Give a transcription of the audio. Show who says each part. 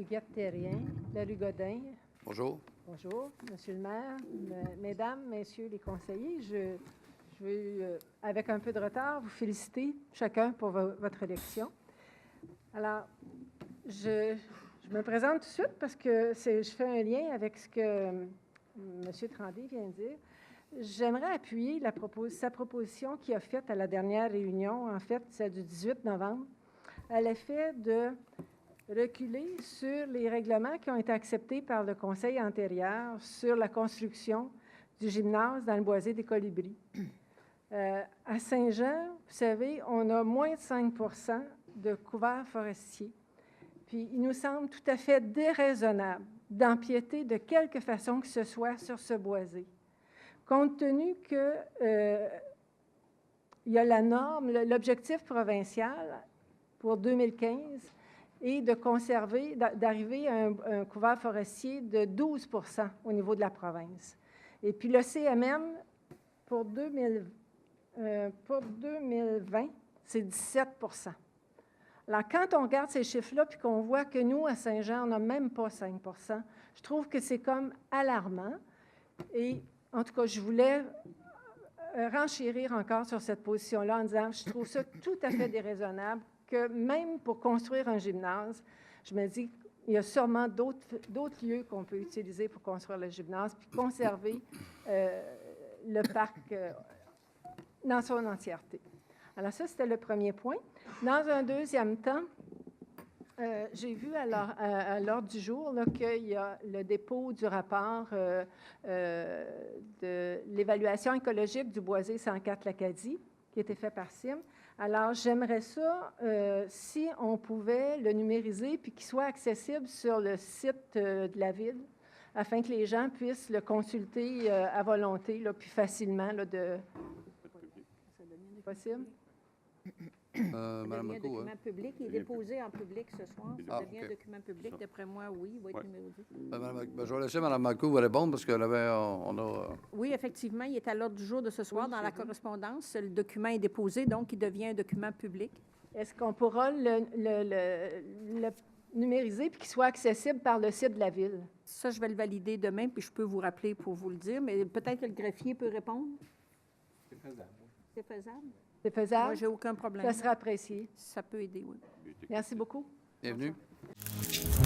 Speaker 1: Huguette Thérien, la rue Godin.
Speaker 2: Bonjour.
Speaker 1: Bonjour, Monsieur le maire, Mesdames, Messieurs les conseillers. Je veux, avec un peu de retard, vous féliciter chacun pour votre élection. Alors, je me présente tout de suite parce que je fais un lien avec ce que M. Tremblay vient de dire. J'aimerais appuyer sa proposition qu'il a faite à la dernière réunion, en fait, celle du 18 novembre, à l'effet de reculer sur les règlements qui ont été acceptés par le Conseil antérieur sur la construction du gymnase dans le boisé des Colibris. À Saint-Jean, vous savez, on a moins de 5 de couverts forestiers. Puis, il nous semble tout à fait déraisonnable d'empiéter de quelque façon que ce soit sur ce boisé. Compte tenu que il y a la norme, l'objectif provincial pour 2015 est de conserver, d'arriver à un couvert forestier de 12 au niveau de la province. Et puis le CMM, pour 2020, c'est 17 Alors, quand on regarde ces chiffres-là, puis qu'on voit que nous, à Saint-Jean, on n'a même pas 5 je trouve que c'est comme alarmant. Et en tout cas, je voulais renchérir encore sur cette position-là en disant, je trouve ça tout à fait déraisonnable que même pour construire un gymnase, je me dis, il y a sûrement d'autres lieux qu'on peut utiliser pour construire le gymnase, puis conserver le parc dans son entièreté. Alors ça, c'était le premier point. Dans un deuxième temps, j'ai vu à l'ordre du jour qu'il y a le dépôt du rapport de l'évaluation écologique du boisé 104-L'Acadie, qui a été fait par CIM. Alors, j'aimerais ça, si on pouvait le numériser puis qu'il soit accessible sur le site de la Ville, afin que les gens puissent le consulter à volonté, là, plus facilement. Là, possible?
Speaker 3: Ça devient un document public. Il est déposé en public ce soir. Ça devient un document public. D'après moi, oui, il va être numérisé.
Speaker 2: Je vais laisser Mme Marcoux vous répondre parce qu'on a...
Speaker 3: Oui, effectivement, il est à l'ordre du jour de ce soir dans la correspondance. Le document est déposé, donc il devient un document public.
Speaker 1: Est-ce qu'on pourra le numériser puis qu'il soit accessible par le site de la Ville?
Speaker 3: Ça, je vais le valider demain, puis je peux vous rappeler pour vous le dire, mais peut-être que le greffier peut répondre.
Speaker 4: C'est faisable.
Speaker 3: C'est faisable?
Speaker 1: C'est faisable?
Speaker 3: Moi, j'ai aucun problème.
Speaker 1: Ça sera apprécié.
Speaker 3: Ça peut aider, oui.
Speaker 1: Merci beaucoup.
Speaker 2: Bienvenue.
Speaker 3: Bonsoir.